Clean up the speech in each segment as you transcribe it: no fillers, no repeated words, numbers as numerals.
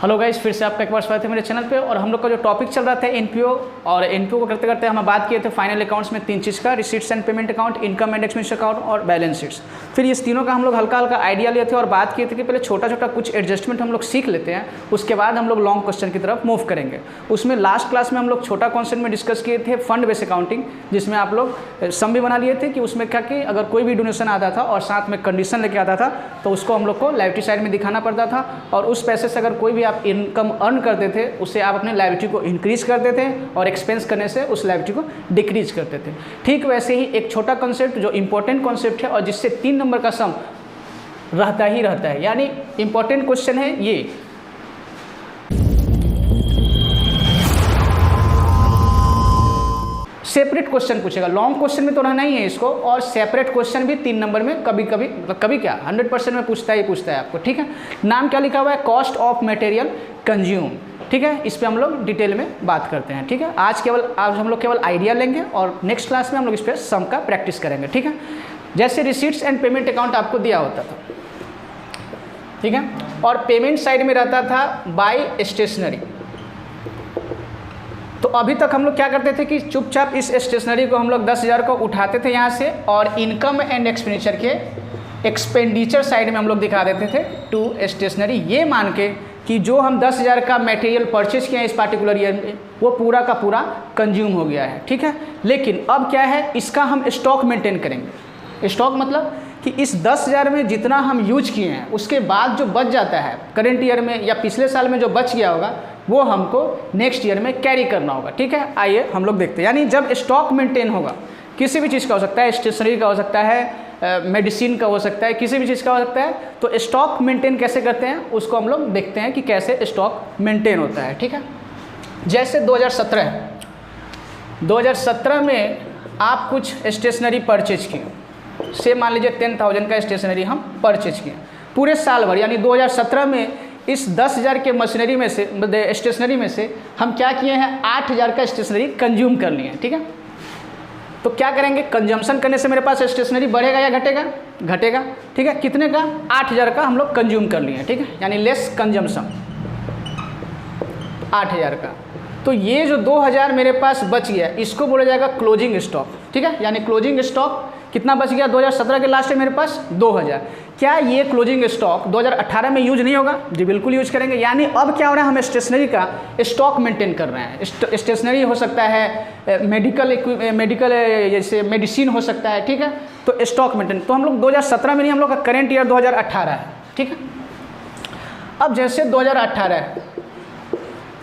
Hello guys, फिर से आपका एक बार स्वागत है मेरे चैनल पे। और हम लोग का जो टॉपिक चल रहा था एनपीओ, और एनपीओ को करते करते हम बात किए थे फाइनल अकाउंट्स में तीन चीज़ का, receipts and payment account, income and expense account और बैलेंस शीट्स। फिर इस तीनों का हम लोग हल्का हल्का आइडिया लिए थे और बात किए थे कि पहले छोटा छोटा कुछ एडजस्टमेंट हम लोग सीख लेते हैं, उसके बाद हम लोग लॉन्ग क्वेश्चन की तरफ मूव करेंगे। उसमें लास्ट क्लास में हम लोग छोटा कॉन्सेप्ट में डिस्कस किए थे फंड बेस अकाउंटिंग, जिसमें आप लोग सम भी बना लिए थे कि उसमें क्या कि अगर कोई भी डोनेशन आता था और साथ में कंडीशन लेके आता था तो उसको हम लोग को लायबिलिटी साइड में दिखाना पड़ता था, और उस पैसे से अगर कोई भी आप इनकम अर्न करते थे उससे आप अपने लायबिलिटी को इंक्रीज करते थे और एक्सपेंस करने से उस लायबिलिटी को डिक्रीज करते थे। ठीक वैसे ही एक छोटा कॉन्सेप्ट जो इंपॉर्टेंट कॉन्सेप्ट है और जिससे 3 नंबर का सम रहता ही रहता है, यानी इंपॉर्टेंट क्वेश्चन है ये। सेपरेट क्वेश्चन पूछेगा, लॉन्ग क्वेश्चन में तो रहना ही है इसको, और सेपरेट क्वेश्चन भी 3 नंबर में कभी कभी कभी क्या 100% में पूछता है आपको। ठीक है, नाम क्या लिखा हुआ है? Cost of material consume. ठीक है, इस पे हम लोग डिटेल में बात करते हैं। ठीक है, आज हम लोग केवल आइडिया लेंगे और नेक्स्ट क्लास में हम लोग इस पर सम का प्रैक्टिस करेंगे। ठीक है, जैसे रिसीट्स एंड पेमेंट अकाउंट आपको दिया होता था, ठीक है, और पेमेंट साइड में रहता था बाय स्टेशनरी। तो अभी तक हम लोग क्या करते थे कि चुपचाप इस स्टेशनरी को हम लोग 10,000 को उठाते थे यहाँ से, और इनकम एंड एक्सपेंडिचर के एक्सपेंडिचर साइड में हम लोग दिखा देते थे टू स्टेशनरी, ये मान के कि जो हम 10,000 का मटेरियल परचेज किया है इस पार्टिकुलर ईयर में वो पूरा का पूरा कंज्यूम हो गया है। ठीक है, लेकिन अब क्या है, इसका हम स्टॉक मेंटेन करेंगे। स्टॉक मतलब कि इस 10,000 में जितना हम यूज किए हैं उसके बाद जो बच जाता है करेंट ईयर में या पिछले साल में जो बच गया होगा वो हमको नेक्स्ट ईयर में कैरी करना होगा। ठीक है, आइए हम लोग देखते हैं। यानी जब स्टॉक मेंटेन होगा, किसी भी चीज़ का हो सकता है, स्टेशनरी का हो सकता है, मेडिसिन का हो सकता है, किसी भी चीज़ का हो सकता है, तो स्टॉक मेंटेन कैसे करते हैं उसको हम लोग देखते हैं कि कैसे स्टॉक मेंटेन होता है। ठीक है, जैसे 2017 में आप कुछ स्टेशनरी परचेज किए, से मान लीजिए 10,000 का स्टेशनरी हम परचेज किए पूरे साल भर, यानी 2017 में इस 10,000 के मशीनरी में से स्टेशनरी में से हम क्या किए हैं, 8,000 का स्टेशनरी कंज्यूम कर लिए हैं। ठीक है, तो क्या करेंगे, कंजम्पशन करने से मेरे पास स्टेशनरी बढ़ेगा या घटेगा? घटेगा। ठीक है, कितने का? 8,000 का हम लोग कंज्यूम कर लिए हैं। ठीक है, यानी लेस कंजम्पशन 8,000 का। तो ये जो 2,000 मेरे पास बच गया इसको बोला जाएगा क्लोजिंग स्टॉक। ठीक है, यानी क्लोजिंग स्टॉक कितना बच गया 2017 के लास्ट में मेरे पास? 2,000। क्या ये क्लोजिंग स्टॉक 2018 में यूज नहीं होगा? जी बिल्कुल यूज करेंगे। यानी अब क्या हो रहा है, हम स्टेशनरी का स्टॉक मेंटेन कर रहे हैं। स्टेशनरी हो सकता है, मेडिकल जैसे मेडिसिन हो सकता है। ठीक है, तो स्टॉक मेंटेन, तो हम लोग 2017 में नहीं, हम लोग का करेंट ईयर 2018 है। ठीक है, अब जैसे 2018 है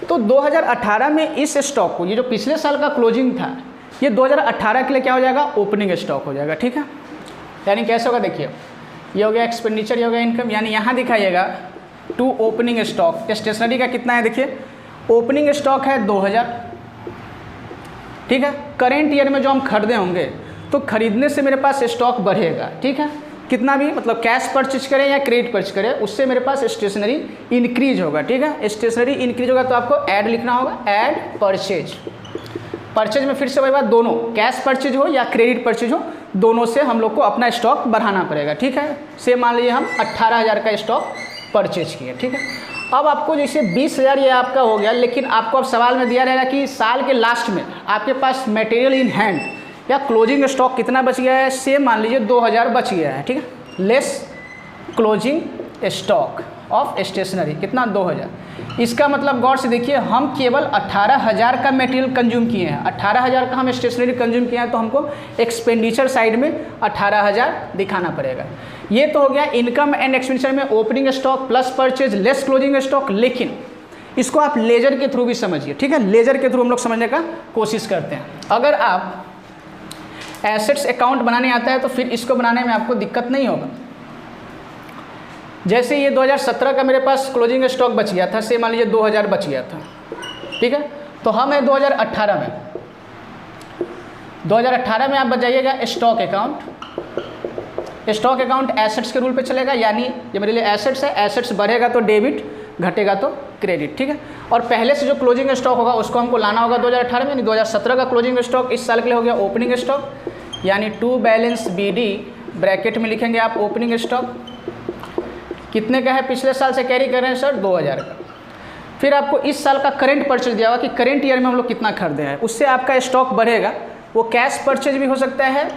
तो 2018 में इस स्टॉक को, ये जो पिछले साल का क्लोजिंग था, ये 2018 के लिए क्या हो जाएगा, ओपनिंग स्टॉक हो जाएगा। ठीक है, यानी कैसे होगा, देखिए ये हो गया एक्सपेंडिचर, ये हो गया इनकम, यानी यहाँ दिखाइएगा टू ओपनिंग स्टॉक। स्टेशनरी का कितना है, देखिए ओपनिंग स्टॉक है 2,000। ठीक है, करेंट ईयर में जो हम खरीदे होंगे तो खरीदने से मेरे पास स्टॉक बढ़ेगा। ठीक है, कितना भी, मतलब कैश परचेज करें या क्रेडिट परचेज करें, उससे मेरे पास स्टेशनरी इंक्रीज होगा। ठीक है, स्टेशनरी इंक्रीज होगा तो आपको ऐड लिखना होगा, ऐड परचेज। परचेज में फिर से वही बात, दोनों कैश परचेज हो या क्रेडिट परचेज हो, दोनों से हम लोग को अपना स्टॉक बढ़ाना पड़ेगा। ठीक है, से मान लीजिए हम 18,000 का स्टॉक परचेज किए। ठीक है, अब आपको जैसे 20,000 ये आपका हो गया, लेकिन आपको अब सवाल में दिया रहेगा कि साल के लास्ट में आपके पास मटेरियल इन हैंड या क्लोजिंग स्टॉक कितना बच गया है, से मान लीजिए 2,000 बच गया है। ठीक है, less closing stock of stationery कितना, 2,000। इसका मतलब गौर से देखिए, हम केवल 18,000 का मटेरियल कंज्यूम किए हैं, 18,000 का हम स्टेशनरी कंज्यूम किए हैं, तो हमको एक्सपेंडिचर साइड में 18,000 दिखाना पड़ेगा। ये तो हो गया इनकम एंड एक्सपेंडिचर में opening stock plus purchase less closing stock. लेकिन इसको आप लेजर के थ्रू भी समझिए। ठीक है, लेजर के थ्रू हम लोग समझने का कोशिश करते हैं। अगर आप एसेट्स अकाउंट बनाने आता है तो फिर इसको बनाने में आपको दिक्कत नहीं होगा। जैसे ये 2017 का मेरे पास क्लोजिंग स्टॉक बच गया था, से मान लीजिए 2,000 बच गया था। ठीक है, तो हम है 2018 में, 2018 में आप बचाइएगा stock account. Stock account assets के रूल पे चलेगा, यानी ये मेरे लिए एसेट्स है, एसेट्स बढ़ेगा तो डेबिट, घटेगा तो क्रेडिट। ठीक है, और पहले से जो क्लोजिंग स्टॉक होगा उसको हमको लाना होगा 2018 में, यानी 2017 का क्लोजिंग स्टॉक इस साल के लिए हो गया ओपनिंग स्टॉक, यानी टू बैलेंस BD ब्रैकेट में लिखेंगे आप ओपनिंग स्टॉक। कितने का है, पिछले साल से कैरी कर रहे हैं सर, 2,000 का। फिर आपको इस साल का करेंट परचेज दिया होगा कि करेंट ईयर में हम लोग कितना खरीदे हैं, उससे आपका स्टॉक बढ़ेगा। वो कैश परचेज भी हो सकता है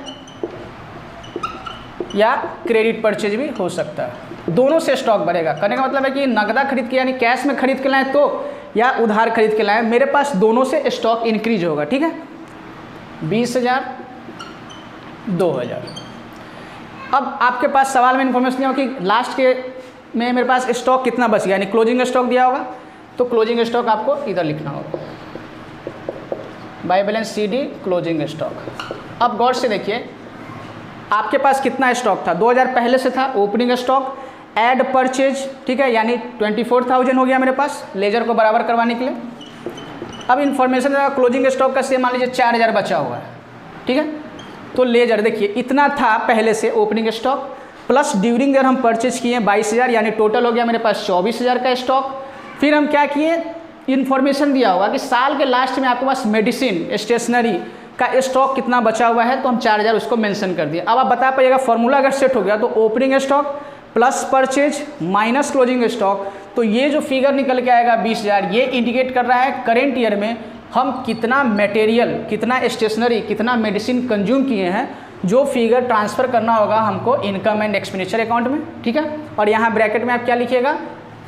या क्रेडिट परचेज भी हो सकता है, दोनों से स्टॉक बढ़ेगा। कहने का मतलब है कि नगदा खरीद के यानी कैश में खरीद के लाएँ तो या उधार खरीद के लाएँ, मेरे पास दोनों से स्टॉक इंक्रीज होगा। ठीक है, 20,000 2,000। अब आपके पास सवाल में इन्फॉर्मेशन हो कि लास्ट के में मेरे पास स्टॉक कितना बच गया, यानी क्लोजिंग स्टॉक दिया होगा, तो क्लोजिंग स्टॉक आपको इधर लिखना होगा, by balance CD closing stock. अब गौर से देखिए आपके पास कितना स्टॉक था, 2000 पहले से था ओपनिंग स्टॉक, ऐड परचेज, ठीक है, यानी 24,000 हो गया मेरे पास लेजर को बराबर करवाने के लिए। अब इन्फॉर्मेशन क्लोजिंग स्टॉक का से मान लीजिए 4000 बचा हुआ है। ठीक है, तो लेजर देखिए इतना था पहले से opening stock, plus during year हम परचेज किए 22,000, यानी टोटल हो गया मेरे पास 24,000 का स्टॉक। फिर हम क्या किए, इन्फॉर्मेशन दिया होगा कि साल के लास्ट में आपके पास मेडिसिन स्टेशनरी का स्टॉक कितना बचा हुआ है, तो हम 4000 उसको मेंशन कर दिए। अब आप बता पाइएगा फॉर्मूला अगर सेट हो गया तो opening stock plus purchase minus closing stock, तो ये जो फिगर निकल के आएगा 20,000, ये इंडिकेट कर रहा है करेंट ईयर में हम कितना मटेरियल, कितना स्टेशनरी, कितना मेडिसिन कंज्यूम किए हैं, जो फिगर ट्रांसफ़र करना होगा हमको इनकम एंड एक्सपेंडिचर अकाउंट में। ठीक है, और यहाँ ब्रैकेट में आप क्या लिखिएगा,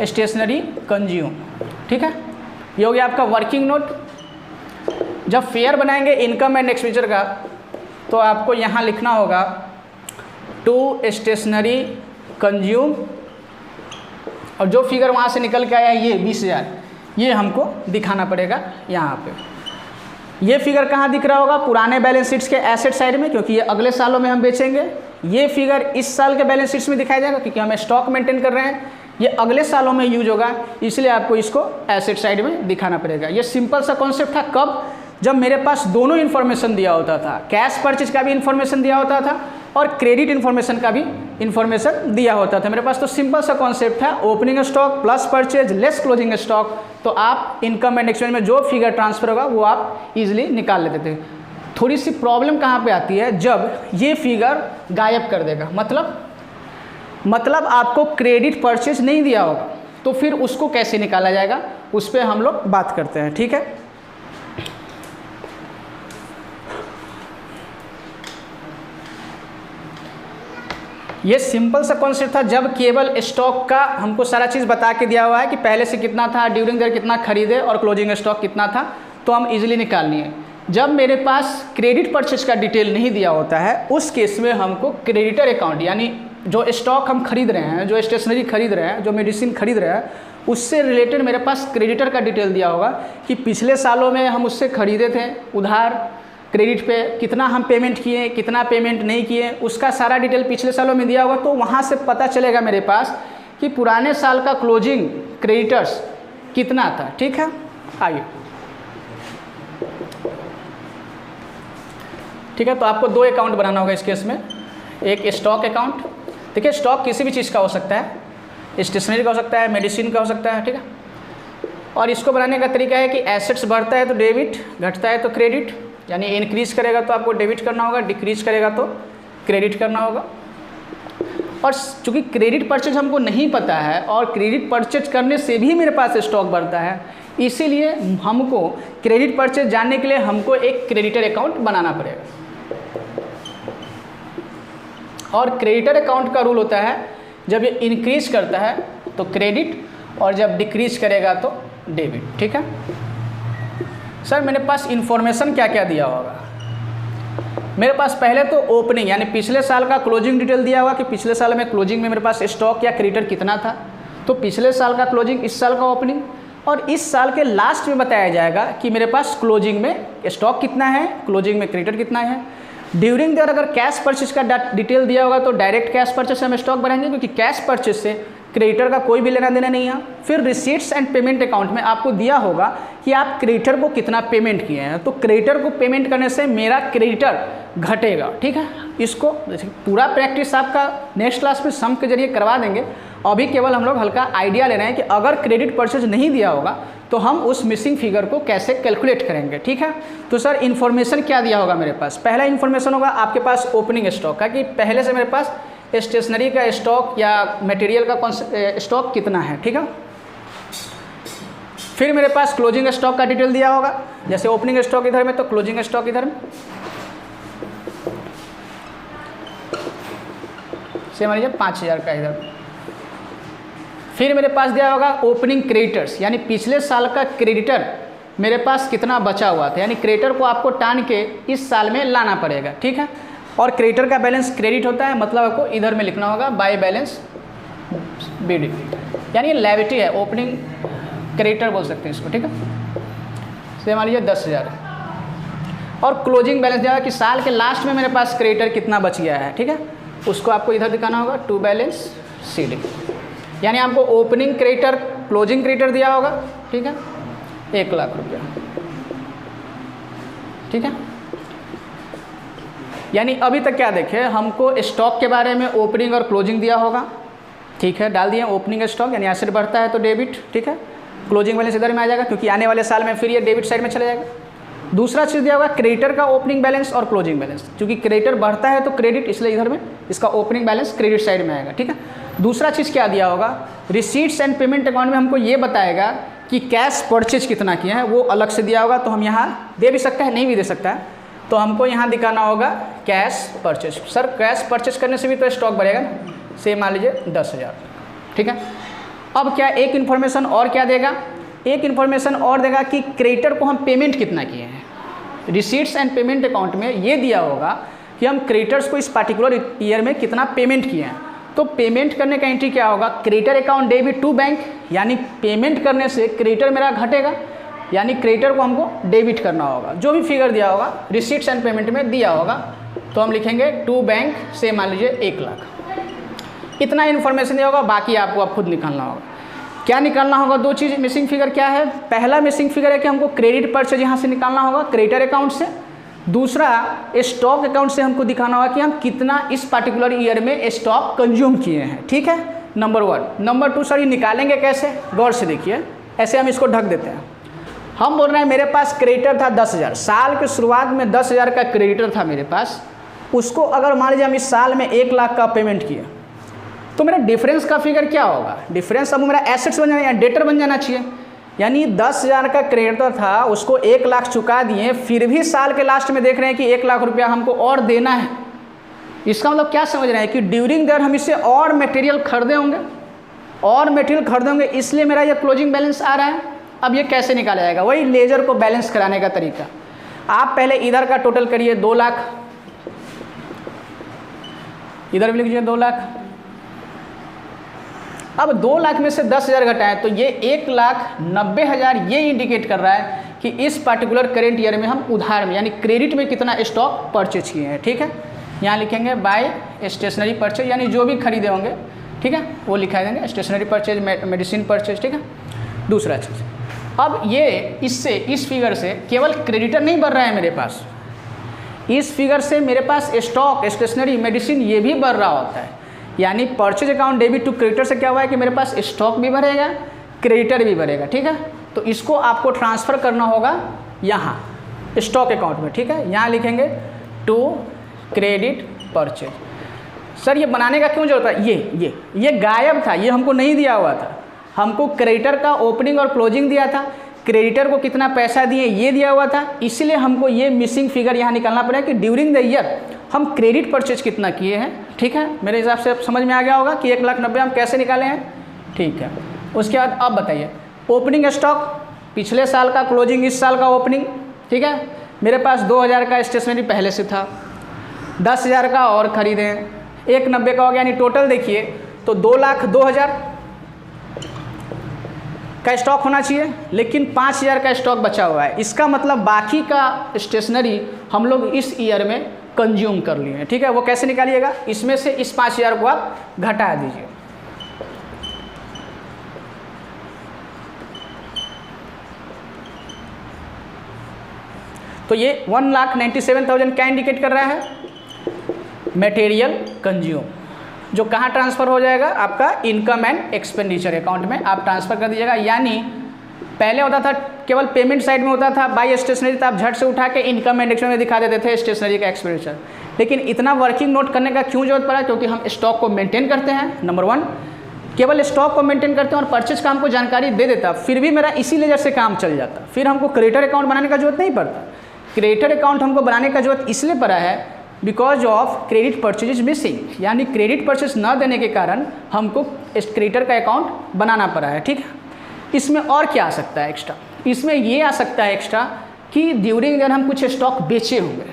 स्टेशनरी कंज्यूम। ठीक है, ये हो गया आपका वर्किंग नोट। जब फेयर बनाएंगे इनकम एंड एक्सपेंडिचर का, तो आपको यहाँ लिखना होगा टू स्टेशनरी कंज्यूम, और जो फिगर वहाँ से निकल के आया ये 20,000, ये हमको दिखाना पड़ेगा यहाँ पे। ये फिगर कहाँ दिख रहा होगा, पुराने बैलेंस शीट्स के एसेट साइड में, क्योंकि ये अगले सालों में हम बेचेंगे। ये फिगर इस साल के बैलेंस शीट्स में दिखाया जाएगा, क्योंकि हम स्टॉक मेंटेन कर रहे हैं, ये अगले सालों में यूज होगा, इसलिए आपको इसको एसेट साइड में दिखाना पड़ेगा। ये सिंपल सा कॉन्सेप्ट था, कब, जब मेरे पास दोनों इन्फॉर्मेशन दिया होता था, कैश परचेज का भी इन्फॉर्मेशन दिया होता था और क्रेडिट इन्फॉर्मेशन का भी इन्फॉर्मेशन दिया होता था मेरे पास। तो सिंपल सा कॉन्सेप्ट था, opening stock plus purchase less closing stock, तो आप इनकम एंड एक्सपेंस में जो फिगर ट्रांसफर होगा वो आप इजीली निकाल लेते थे। थोड़ी सी प्रॉब्लम कहाँ पे आती है, जब ये फिगर गायब कर देगा, मतलब आपको क्रेडिट परचेज नहीं दिया होगा, तो फिर उसको कैसे निकाला जाएगा, उस पर हम लोग बात करते हैं। ठीक है, ये सिंपल सा कॉन्सेप्ट था, जब केवल स्टॉक का हमको सारा चीज़ बता के दिया हुआ है कि पहले से कितना था, ड्यूरिंग ईयर कितना खरीदे और क्लोजिंग स्टॉक कितना था, तो हम इजीली निकालनी है। जब मेरे पास क्रेडिट परचेज का डिटेल नहीं दिया होता है, उस केस में हमको क्रेडिटर अकाउंट, यानी जो स्टॉक हम खरीद रहे हैं, जो स्टेशनरी खरीद रहे हैं, जो मेडिसिन खरीद रहे हैं, उससे रिलेटेड मेरे पास क्रेडिटर का डिटेल दिया होगा कि पिछले सालों में हम उससे खरीदे थे उधार, क्रेडिट पे कितना हम पेमेंट किए, कितना पेमेंट नहीं किए, उसका सारा डिटेल पिछले सालों में दिया होगा। तो वहाँ से पता चलेगा मेरे पास कि पुराने साल का क्लोजिंग क्रेडिटर्स कितना था। ठीक है, आइए, ठीक है, तो आपको दो अकाउंट बनाना होगा इस केस में। एक स्टॉक अकाउंट, देखिए स्टॉक किसी भी चीज़ का हो सकता है, स्टेशनरी का हो सकता है, मेडिसिन का हो सकता है। ठीक है, और इसको बनाने का तरीका है कि एसेट्स बढ़ता है तो डेबिट, घटता है तो क्रेडिट, यानी इंक्रीज करेगा तो आपको डेबिट करना होगा, डिक्रीज करेगा तो क्रेडिट करना होगा। और चूँकि क्रेडिट परचेज हमको नहीं पता है और क्रेडिट परचेज करने से भी मेरे पास स्टॉक बढ़ता है, इसीलिए हमको क्रेडिट परचेज जानने के लिए हमको एक क्रेडिटर अकाउंट बनाना पड़ेगा। और क्रेडिटर अकाउंट का रूल होता है, जब ये इंक्रीज करता है तो क्रेडिट और जब डिक्रीज करेगा तो डेबिट। ठीक है सर, मेरे पास इन्फॉर्मेशन क्या क्या दिया होगा, मेरे पास पहले तो ओपनिंग यानी पिछले साल का क्लोजिंग डिटेल दिया हुआ कि पिछले साल में क्लोजिंग में मेरे पास स्टॉक या क्रेडिटर कितना था, तो पिछले साल का क्लोजिंग, इस साल का ओपनिंग, और इस साल के लास्ट में बताया जाएगा कि मेरे पास क्लोजिंग में स्टॉक कितना है, क्लोजिंग में क्रेडिटर कितना है। ड्यूरिंग ईयर अगर कैश परचेज का डिटेल दिया होगा तो डायरेक्ट कैश परचेज से हम स्टॉक बढ़ाएंगे, क्योंकि कैश परचेज से क्रेडिटर का कोई भी लेना देना नहीं है। फिर रिसीट्स एंड पेमेंट अकाउंट में आपको दिया होगा कि आप क्रेडिटर को कितना पेमेंट किए हैं, तो क्रेडिटर को पेमेंट करने से मेरा क्रेडिटर घटेगा। ठीक है, इसको पूरा प्रैक्टिस आपका नेक्स्ट क्लास में सम के जरिए करवा देंगे। अभी केवल हम लोग हल्का आइडिया ले रहे हैं कि अगर क्रेडिट परचेज नहीं दिया होगा तो हम उस मिसिंग फिगर को कैसे कैलकुलेट करेंगे। ठीक है, तो सर इन्फॉर्मेशन क्या दिया होगा मेरे पास, पहला इन्फॉर्मेशन होगा आपके पास ओपनिंग स्टॉक का, कि पहले से मेरे पास स्टेशनरी का स्टॉक या मटेरियल का स्टॉक कितना है। ठीक है, फिर मेरे पास क्लोजिंग स्टॉक का डिटेल दिया होगा, जैसे ओपनिंग स्टॉक इधर में तो क्लोजिंग स्टॉक इधर में, से मान लीजिए 5000 का इधर। फिर मेरे पास दिया होगा ओपनिंग क्रेडिटर्स, यानी पिछले साल का क्रेडिटर मेरे पास कितना बचा हुआ था, यानी क्रेडिटर को आपको टान के इस साल में लाना पड़ेगा, ठीक है। और क्रेडिटर का बैलेंस क्रेडिट होता है, मतलब आपको इधर में लिखना होगा बाय बैलेंस बीडी, यानी लायबिलिटी है, ओपनिंग क्रेडिटर बोल सकते हैं इसको, ठीक है। से मान लीजिए 10,000 और क्लोजिंग बैलेंस दिया कि साल के लास्ट में मेरे पास क्रेडिटर कितना बच गया है, ठीक है, उसको आपको इधर दिखाना होगा टू बैलेंस सीडी, यानी आपको ओपनिंग क्रेडिटर क्लोजिंग क्रेडिटर दिया होगा, ठीक है, 1 लाख रुपया, ठीक है। यानी अभी तक क्या देखे, हमको स्टॉक के बारे में ओपनिंग और क्लोजिंग दिया होगा, ठीक है, डाल दिए ओपनिंग स्टॉक, यानी एसेट बढ़ता है तो डेबिट, ठीक है, क्लोजिंग बैलेंस इधर में आ जाएगा क्योंकि आने वाले साल में फिर ये डेबिट साइड में चला जाएगा। दूसरा चीज़ दिया होगा क्रेडिटर का ओपनिंग बैलेंस और क्लोजिंग बैलेंस, क्योंकि क्रेडिटर बढ़ता है तो क्रेडिट, इसलिए इधर में इसका ओपनिंग बैलेंस क्रेडिट साइड में आएगा, ठीक है। दूसरा चीज़ क्या दिया होगा, रिसीट्स एंड पेमेंट अकाउंट में हमको ये बताएगा कि कैश परचेज कितना किया है, वो अलग से दिया होगा, तो हम यहाँ दे भी सकता है, नहीं भी दे सकता है, तो हमको यहाँ दिखाना होगा cash purchase. Sir cash purchase करने से भी तो स्टॉक बढ़ेगा ना, से मान लीजिए 10,000, ठीक है। अब क्या एक इन्फॉर्मेशन और क्या देगा, एक इन्फॉर्मेशन और देगा कि क्रेडिटर को हम पेमेंट कितना किए हैं। रिसीट्स एंड पेमेंट अकाउंट में ये दिया होगा कि हम क्रेडिटर्स को इस पार्टिकुलर ईयर में कितना पेमेंट किए हैं, तो पेमेंट करने का एंट्री क्या होगा, creditor account debit to bank, यानी पेमेंट करने से क्रेडिटर मेरा घटेगा, यानी क्रेडिटर को हमको डेबिट करना होगा, जो भी फिगर दिया होगा रिसीट्स एंड पेमेंट में दिया होगा, तो हम लिखेंगे टू बैंक, से मान लीजिए 1 लाख। इतना इन्फॉर्मेशन दिया होगा, बाकी आपको अब खुद निकालना होगा। क्या निकालना होगा, 2 चीज़ मिसिंग फिगर क्या है, पहला मिसिंग फिगर है कि हमको क्रेडिट परचेज यहाँ से निकालना होगा क्रेडिटर अकाउंट से, दूसरा स्टॉक अकाउंट से हमको दिखाना होगा कि हम कितना इस पार्टिकुलर ईयर में स्टॉक कंज्यूम किए हैं, ठीक है, नंबर 1। नंबर 2 सर ये निकालेंगे कैसे, गौर से देखिए, ऐसे हम इसको ढक देते हैं। हम बोल रहे हैं मेरे पास क्रेडिटर था 10,000, साल के शुरुआत में 10,000 का क्रेडिटर था मेरे पास, उसको अगर मान लीजिए हम इस साल में 1 लाख का पेमेंट किए, तो मेरा डिफरेंस का फिगर क्या होगा, डिफरेंस अब मेरा एसेट्स बन जाना या डेटर बन जाना चाहिए, यानी 10,000 का क्रेडिटर था, उसको 1 लाख चुका दिए, फिर भी साल के लास्ट में देख रहे हैं कि 1 लाख रुपया हमको और देना है। इसका मतलब क्या समझ रहे हैं कि ड्यूरिंग दैट हम इससे और मटेरियल खरीदे होंगे, और मटेरियल खरीदे होंगे, इसलिए मेरा ये क्लोजिंग बैलेंस आ रहा है। अब ये कैसे निकाला जाएगा, वही लेजर को बैलेंस कराने का तरीका, आप पहले इधर का टोटल करिए 2 लाख, इधर भी लिख लीजिए 2 लाख। अब 2 लाख में से 10,000 घटाएं तो ये 1,90,000 ये इंडिकेट कर रहा है कि इस पार्टिकुलर करेंट ईयर में हम उधार में यानी क्रेडिट में कितना स्टॉक परचेज किए हैं, ठीक है। यहाँ लिखेंगे बाय स्टेशनरी परचेज, यानी जो भी खरीदे होंगे, ठीक है, वो लिखा देंगे स्टेशनरी परचेज, मेडिसिन परचेज, ठीक है। दूसरा चीज़, अब ये इससे इस फिगर से केवल क्रेडिटर नहीं बढ़ रहा है मेरे पास, इस फिगर से मेरे पास स्टॉक, स्टेशनरी, मेडिसिन ये भी बढ़ रहा होता है, यानी purchase account debit to creditor से क्या हुआ है कि मेरे पास स्टॉक भी बढ़ेगा, क्रेडिटर भी बढ़ेगा, ठीक है। तो इसको आपको ट्रांसफ़र करना होगा यहाँ स्टॉक अकाउंट में, ठीक है। यहाँ लिखेंगे टू क्रेडिट परचेज। सर ये बनाने का क्यों जरूरत है, ये गायब था, ये हमको नहीं दिया हुआ था, हमको क्रेडिटर का ओपनिंग और क्लोजिंग दिया था, क्रेडिटर को कितना पैसा दिए ये दिया हुआ था, इसलिए हमको ये मिसिंग फिगर यहाँ निकालना पड़ेगा कि ड्यूरिंग द ईयर हम क्रेडिट परचेज कितना किए हैं, ठीक है। मेरे हिसाब से समझ में आ गया होगा कि 1,90,000 हम कैसे निकाले हैं, ठीक है। उसके बाद अब बताइए ओपनिंग स्टॉक, पिछले साल का क्लोजिंग, इस साल का ओपनिंग, ठीक है। मेरे पास 2,000 का स्टेशनरी पहले से था, 10,000 का और ख़रीदे, 1,90,000 का हो गया, यानी टोटल देखिए तो 2,02,000 का स्टॉक होना चाहिए, लेकिन 5,000 का स्टॉक बचा हुआ है। इसका मतलब बाकी का स्टेशनरी हम लोग इस ईयर में कंज्यूम कर लिए हैं, ठीक है। वो कैसे निकालिएगा, इसमें से इस 5,000 को आप घटा दीजिए, तो ये 1,97,000 क्या इंडिकेट कर रहा है, मटेरियल कंज्यूम, जो कहाँ ट्रांसफ़र हो जाएगा, आपका इनकम एंड एक्सपेंडिचर अकाउंट में आप ट्रांसफ़र कर दीजिएगा। यानी पहले होता था केवल पेमेंट साइड में होता था बाई स्टेशनरी, तो आप झट से उठा के इनकम एंड एक्सपेंडिचर में दिखा देते थे स्टेशनरी का एक्सपेंडिचर, लेकिन इतना वर्किंग नोट करने का क्यों जरूरत पड़ा, क्योंकि हम स्टॉक को मेंटेन करते हैं, नंबर 1। केवल स्टॉक को मेंटेन करते हैं और परचेज का हमको जानकारी दे देता, फिर भी मेरा इसी लेजर से काम चल जाता, फिर हमको क्रेडिटर अकाउंट बनाने का जरूरत नहीं पड़ता। क्रेडिटर अकाउंट हमको बनाने का जरूरत इसलिए पड़ा है because of credit purchase is missing, यानी क्रेडिट परचेज न देने के कारण हमको क्रेडिटर का अकाउंट बनाना पड़ा है। ठीक है, इसमें और क्या आ सकता है एक्स्ट्रा? इसमें ये आ सकता है एक्स्ट्रा कि ड्यूरिंग ईयर हम कुछ स्टॉक बेचे हुए,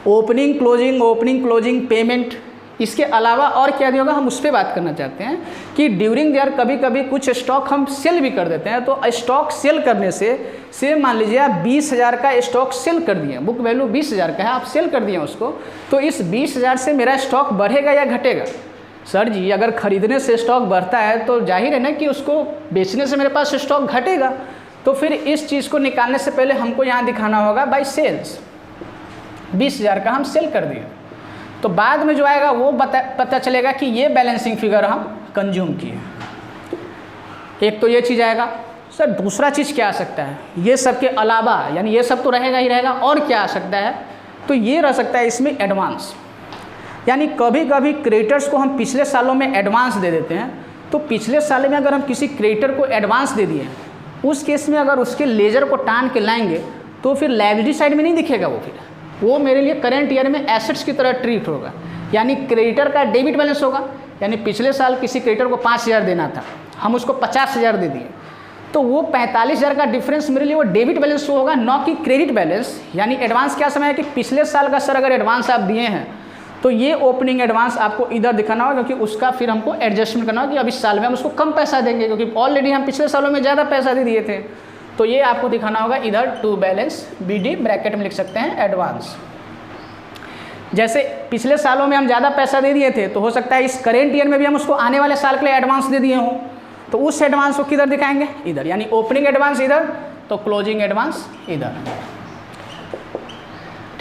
ओपनिंग क्लोजिंग पेमेंट, इसके अलावा और क्या दिया होगा हम उस पर बात करना चाहते हैं कि ड्यूरिंग ईयर कभी कभी कुछ स्टॉक हम सेल भी कर देते हैं। तो स्टॉक सेल करने से मान लीजिए आप 20,000 का स्टॉक सेल कर दिए, बुक वैल्यू 20,000 का है, आप सेल कर दिए उसको, तो इस 20,000 से मेरा स्टॉक बढ़ेगा या घटेगा? सर जी अगर खरीदने से स्टॉक बढ़ता है तो जाहिर है ना कि उसको बेचने से मेरे पास स्टॉक घटेगा। तो फिर इस चीज़ को निकालने से पहले हमको यहाँ दिखाना होगा बाय सेल्स, 20,000 का हम सेल कर दिए, तो बाद में जो आएगा वो पता चलेगा कि ये बैलेंसिंग फिगर हम कंज्यूम किए। एक तो ये चीज़ आएगा। सर दूसरा चीज़ क्या आ सकता है? ये सब के अलावा, यानी ये सब तो रहेगा ही रहेगा, और क्या आ सकता है? तो ये रह सकता है इसमें एडवांस, यानी कभी कभी क्रेडिटर्स को हम पिछले सालों में एडवांस दे देते हैं। तो पिछले साल में अगर हम किसी क्रेडिटर को एडवांस दे दिए, उस केस में अगर उसके लेजर को टान के लाएंगे तो फिर लायबिलिटी साइड में नहीं दिखेगा, वो मेरे लिए करंट ईयर में एसेट्स की तरह ट्रीट होगा, यानी क्रेडिटर का डेबिट बैलेंस होगा। यानी पिछले साल किसी क्रेडिटर को 5,000 देना था, हम उसको 50,000 दे दिए, तो वो 45,000 का डिफरेंस मेरे लिए वो डेबिट बैलेंस होगा, न कि क्रेडिट बैलेंस। यानी एडवांस क्या समय है कि पिछले साल का सर अगर एडवांस आप दिए हैं तो ये ओपनिंग एडवांस आपको इधर दिखाना होगा, क्योंकि उसका फिर हमको एडजस्टमेंट करना होगा कि अब इस साल में हम उसको कम पैसा देंगे, क्योंकि ऑलरेडी हम पिछले सालों में ज़्यादा पैसा दे दिए थे। तो ये आपको दिखाना होगा इधर टू बैलेंस, BD ब्रैकेट में लिख सकते हैं एडवांस। जैसे पिछले सालों में हम ज़्यादा पैसा दे दिए थे, तो हो सकता है इस करेंट ईयर में भी हम उसको आने वाले साल के लिए एडवांस दे दिए हों, तो उस एडवांस को किधर दिखाएंगे? इधर, यानी ओपनिंग एडवांस इधर, तो क्लोजिंग एडवांस इधर।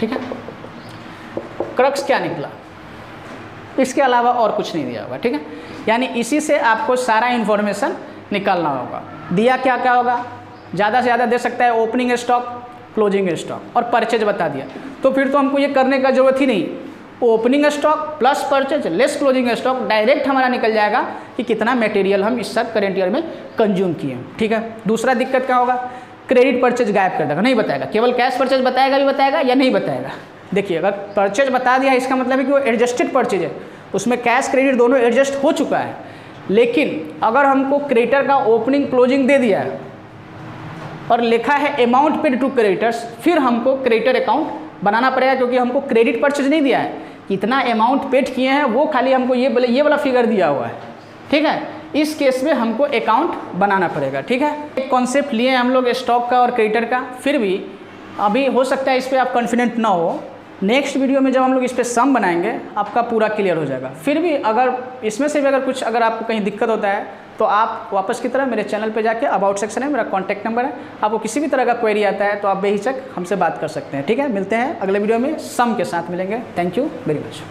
ठीक है, क्रक्स क्या निकला? इसके अलावा और कुछ नहीं दिया होगा। ठीक है, यानी इसी से आपको सारा इन्फॉर्मेशन निकालना होगा। दिया क्या क्या होगा? ज़्यादा से ज़्यादा दे सकता है ओपनिंग स्टॉक, क्लोजिंग स्टॉक और परचेज बता दिया, तो फिर तो हमको ये करने का जरूरत ही नहीं। Opening stock plus purchase less closing stock direct हमारा निकल जाएगा कि कितना मटेरियल हम इस सब करेंट ईयर में कंज्यूम किए। ठीक है, दूसरा दिक्कत क्या होगा? क्रेडिट परचेज गायब कर देगा, नहीं बताएगा, केवल कैश परचेज बताएगा भी बताएगा या नहीं बताएगा। देखिए अगर परचेज बता दिया इसका मतलब है कि वो एडजस्टेड परचेज है, उसमें कैश क्रेडिट दोनों एडजस्ट हो चुका है। लेकिन अगर हमको क्रेडिटर का ओपनिंग क्लोजिंग दे दिया है और लिखा है अमाउंट पेड टू क्रेडिटर्स, फिर हमको क्रेडिटर अकाउंट बनाना पड़ेगा, क्योंकि हमको क्रेडिट परचेज नहीं दिया है, कितना अमाउंट पेड किए हैं वो खाली हमको ये वाला फिगर दिया हुआ है। ठीक है, इस केस में हमको अकाउंट बनाना पड़ेगा। ठीक है, एक कॉन्सेप्ट लिए हम लोग स्टॉक का और क्रेडिटर का, फिर भी अभी हो सकता है इस पर आप कॉन्फिडेंट ना हो। नेक्स्ट वीडियो में जब हम लोग इस पर सम बनाएंगे आपका पूरा क्लियर हो जाएगा। फिर भी अगर इसमें से भी अगर आपको कहीं दिक्कत होता है तो आप वापस की तरह मेरे चैनल पे जाके अबाउट सेक्शन है, मेरा कॉन्टैक्ट नंबर है, आपको किसी भी तरह का क्वेरी आता है तो आप बेहिचक हमसे बात कर सकते हैं। ठीक है, मिलते हैं अगले वीडियो में, सम के साथ मिलेंगे। Thank you very much.